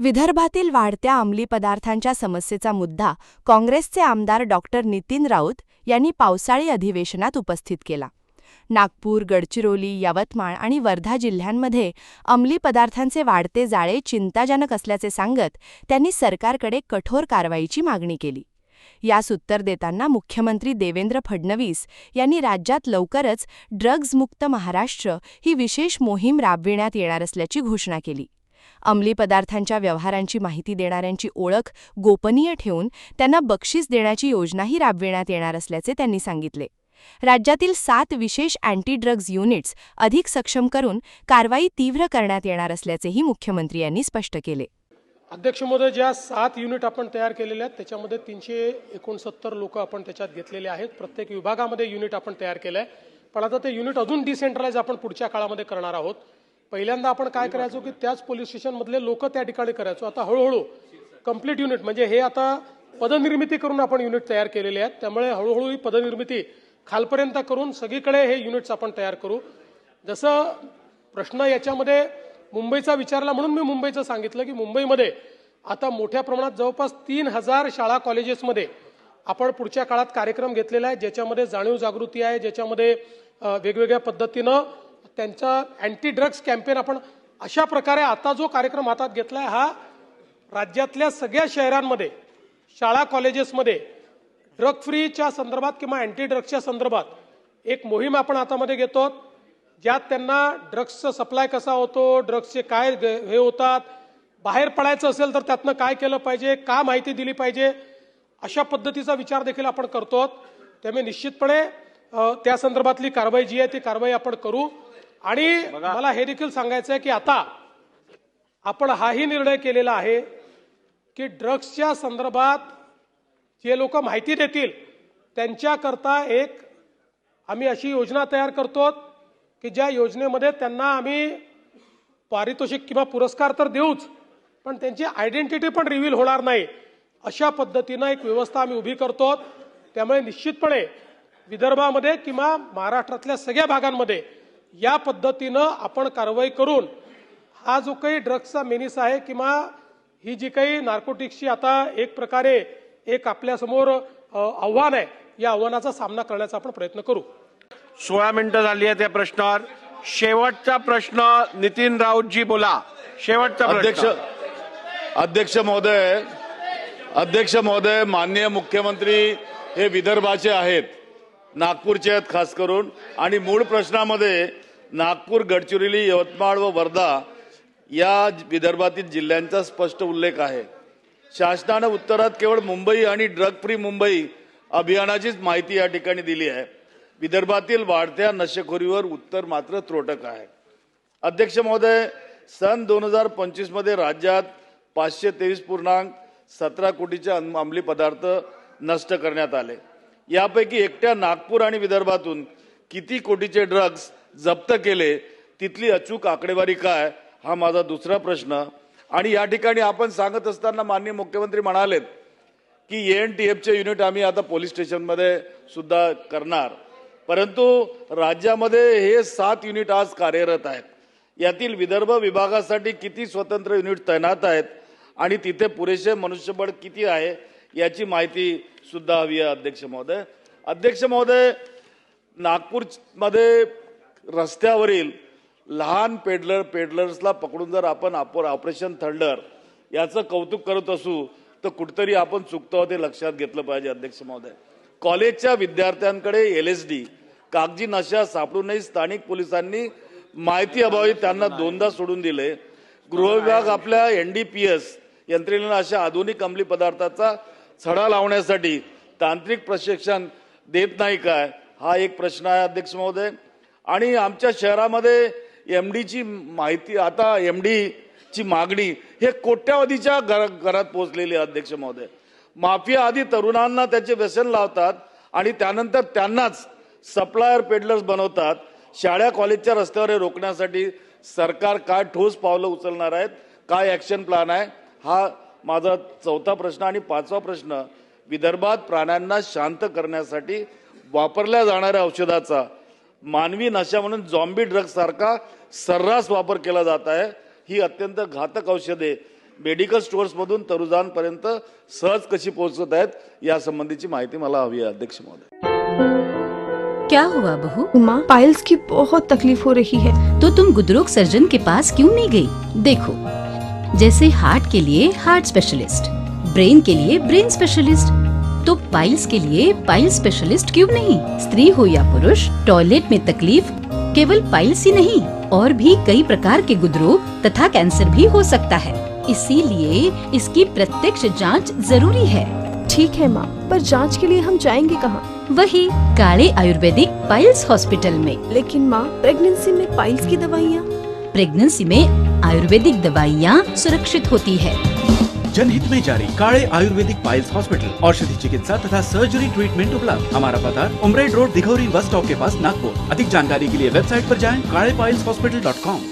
विदर्भातील वाढत्या अंमली पदार्थांच्या समस्येचा मुद्दा काँग्रेसचे आमदार डॉक्टर नितीन राऊत यांनी पावसाळी अधिवेशनात उपस्थित केला. नागपूर, गडचिरोली, यवतमाळ आणि वर्धा जिल्ह्यांमध्ये अंमली पदार्थांचे वाढते जाळे चिंताजनक असल्याचे सांगत त्यांनी सरकारकडे कठोर कारवाईची मागणी केली. यास उत्तर देताना मुख्यमंत्री देवेंद्र फडणवीस यांनी राज्यात लवकरच ड्रग्ज मुक्त महाराष्ट्र ही विशेष मोहीम राबविण्यात येणार असल्याची घोषणा केली. अंमली पदार्थांच्या व्यवहारांची माहिती देणाऱ्यांची ओळख गोपनीय ठेवून त्यांना बक्षीस देण्याची योजनाही राबविण्यात येणार असल्याचे त्यांनी सांगितले. राज्यातील 7 विशेष अँटी ड्रग्ज युनिट्स अधिक सक्षम करून कारवाई तीव्र करण्यात येणार असल्याचेही मुख्यमंत्री यांनी स्पष्ट केले. अध्यक्ष महोदय, ज्या 7 युनिट आपण तयार केलेले आहेत त्याच्यामध्ये 369 लोक आपण त्याच्यात घेतलेले आहेत. प्रत्येक विभागामध्ये युनिट आपण तयार केलं आहे. पण आता ते युनिट अजून डिसेंट्रलाइज आपण पुढच्या काळामध्ये करणार आहोत. पहिल्यांदा आपण काय करायचो की त्याच पोलीस स्टेशनमधले लोक त्या ठिकाणी करायचो. आता हळूहळू कंप्लीट युनिट म्हणजे हे आता पदनिर्मिती करून आपण युनिट तयार केलेले आहेत. त्यामुळे हळूहळू ही पदनिर्मिती खालपर्यंत करून सगळीकडे हे युनिट्स आपण तयार करू. जसं प्रश्न याच्यामध्ये मुंबईचा विचारला म्हणून मी मुंबईचं सांगितलं की मुंबईमध्ये आता मोठ्या प्रमाणात जवळपास 3000 शाळा कॉलेजेसमध्ये आपण पुढच्या काळात कार्यक्रम घेतलेला आहे, ज्याच्यामध्ये जाणीव जागृती आहे, ज्याच्यामध्ये वेगवेगळ्या पद्धतीनं त्यांचा अँटी ड्रग्ज कॅम्पेन आपण अशा प्रकारे आता जो कार्यक्रम हातात घेतलाय हा राज्यातल्या सगळ्या शहरांमध्ये शाळा कॉलेजेसमध्ये ड्रग फ्रीच्या संदर्भात किंवा अँटी ड्रग्सच्या संदर्भात एक मोहीम आपण हातामध्ये घेतो, ज्यात त्यांना ड्रग्सचा सप्लाय कसा होतो, ड्रग्सचे काय हे होतात, बाहेर पडायचं असेल तर त्यातनं काय केलं पाहिजे, का माहिती दिली पाहिजे, अशा पद्धतीचा विचार देखील आपण करतो. त्यामुळे निश्चितपणे त्या संदर्भातली कारवाई जी आहे ती कारवाई आपण करू. आणि मला हे देखील सांगायचं आहे की आता आपण हाही निर्णय केलेला आहे की ड्रग्सच्या संदर्भात जे लोक माहिती देतील त्यांच्याकरता एक आम्ही अशी योजना तयार करतो की ज्या योजनेमध्ये त्यांना आम्ही पारितोषिक किंवा पुरस्कार तर देऊच, पण त्यांची आयडेंटिटी पण रिव्हील होणार नाही, अशा पद्धतीनं एक व्यवस्था आम्ही उभी करतो. त्यामुळे निश्चितपणे विदर्भामध्ये किंवा महाराष्ट्रातल्या सगळ्या भागांमध्ये या पद्धतीनं आपण कारवाई करून हा जो काही ड्रग्सचा मेनिस आहे किंवा ही जी काही नार्कोटिक्सची आता एक प्रकारे एक आपल्यासमोर आव्हान आहे, या आव्हानाचा सामना करण्याचा आपण प्रयत्न करू. 16 मिनिटं झाली आहे त्या प्रश्नावर. शेवटचा प्रश्न नितीन राऊतजी बोला. शेवटचा प्रश्न. अध्यक्ष महोदय, माननीय मुख्यमंत्री हे विदर्भाचे आहेत, नागपूरचे आहेत खास करून, आणि मूळ प्रश्नामध्ये नागपूर, गडचिरोली, यवतमाळ व वर्धा या विदर्भातील जिल्ह्यांचा स्पष्ट उल्लेख आहे. शासनानं उत्तरात केवळ मुंबई आणि ड्रग फ्री मुंबई अभियानाचीच माहिती या ठिकाणी दिली आहे. विदर्भातील वाढत्या नशेखोरीवर उत्तर मात्र त्रोटक आहे. अध्यक्ष महोदय, सन 2025 मध्ये राज्यात 523.17 कोटीचे अंमली पदार्थ नष्ट करण्यात आले. यापैकी एकट्या नागपूर आणि विदर्भातून किती कोटीचे ड्रग्ज जप्त केले, तिथली अचूक आकडेवारी काय, हा माझा दुसरा प्रश्न. आणि या ठिकाणी आपण सांगत असताना माननीय मुख्यमंत्री म्हणालेत की ANTFचे युनिट आम्ही आता पोलीस स्टेशनमध्ये सुद्धा करणार, परंतु राज्यामध्ये हे 7 युनिट आज कार्यरत आहेत. यातील विदर्भ विभागासाठी किती स्वतंत्र युनिट तैनात आहेत आणि तिथे पुरेसे मनुष्यबळ किती आहे याची माहिती सुद्धा हवी आहे. अध्यक्ष महोदय, नागपूरमध्ये रस्त्यावरील लहान पेडलर्सला पकडून जर आपण ऑपरेशन थंडर याचं कौतुक करत असू तर कुठतरी आपण चुकतो ते लक्षात घेतलं पाहिजे. अध्यक्ष महोदय, कॉलेजच्या विद्यार्थ्यांकडे LSD कागजी नशा सापडूनही स्थानिक पोलिसांनी माहिती अभावी त्यांना 2दा सोडून दिले. गृह विभाग आपल्या NDPS यंत्रणेला अशा आधुनिक अंमली पदार्थाचा छडा लावण्यासाठी तांत्रिक प्रशिक्षण देत नाही काय, हा एक प्रश्न आहे. अध्यक्ष महोदय, आणि आमच्या शहरामध्ये MDची माहिती, आता MDची मागणी हे कोट्यावधीच्या घरात पोहोचलेली आहे. अध्यक्ष महोदय, माफिया आधी तरुणांना त्याचे व्यसन लावतात आणि त्यानंतर त्यांनाच सप्लायर पेडलर्स बनवतात. शाळा कॉलेजच्या रस्त्यावर हे रोखण्यासाठी सरकार काय ठोस पावलं उचलणार आहेत, काय ऍक्शन प्लॅन आहे, हा माझा चौथा प्रश्न. आणि 5वा प्रश्न, विदर्भात प्राण्यांना शांत करण्यासाठी वापरल्या जाणाऱ्या औषधाचा मानवी नशा म्हणून झॉम्बी ड्रग्ज सारखा सर्रास वापर केला जात आहे. ही अत्यंत घातक औषधे मेडिकल स्टोअर्समधून तरुजांपर्यंत सहज कशी पोहोचत आहेत यासंबंधीची माहिती मला हवी आहे अध्यक्ष महोदय. क्या हुआ बहू? माँ, पाइल्स की बहुत तकलीफ हो रही है. तो तुम गुदरोग सर्जन के पास क्यों नहीं गई? देखो, जैसे हार्ट के लिए हार्ट स्पेशलिस्ट, ब्रेन के लिए ब्रेन स्पेशलिस्ट, तो पाइल्स के लिए पाइल्स स्पेशलिस्ट क्यों नहीं? स्त्री हो या पुरुष, टॉयलेट में तकलीफ केवल पाइल्स ही नहीं, और भी कई प्रकार के गुदरोग तथा कैंसर भी हो सकता है. इसीलिए इसकी प्रत्यक्ष जांच जरूरी है. ठीक है माँ, पर जांच के लिए हम जाएंगे कहाँ? वही काले आयुर्वेदिक पाइल्स हॉस्पिटल में. लेकिन माँ, प्रेगनेंसी में पाइल्स की दवाइयाँ. प्रेगनेंसी में आयुर्वेदिक दवाइयाँ सुरक्षित होती है. जनहित में जारी. काळे आयुर्वेदिक पाइल्स हॉस्पिटल, औषधि चिकित्सा तथा सर्जरी ट्रीटमेंट उपलब्ध. हमारा पता उमरेड रोड, दिघौरी बस स्टॉप के पास, नागपुर. अधिक जानकारी के लिए वेबसाइट पर जाएं kaalepailshhospital.com.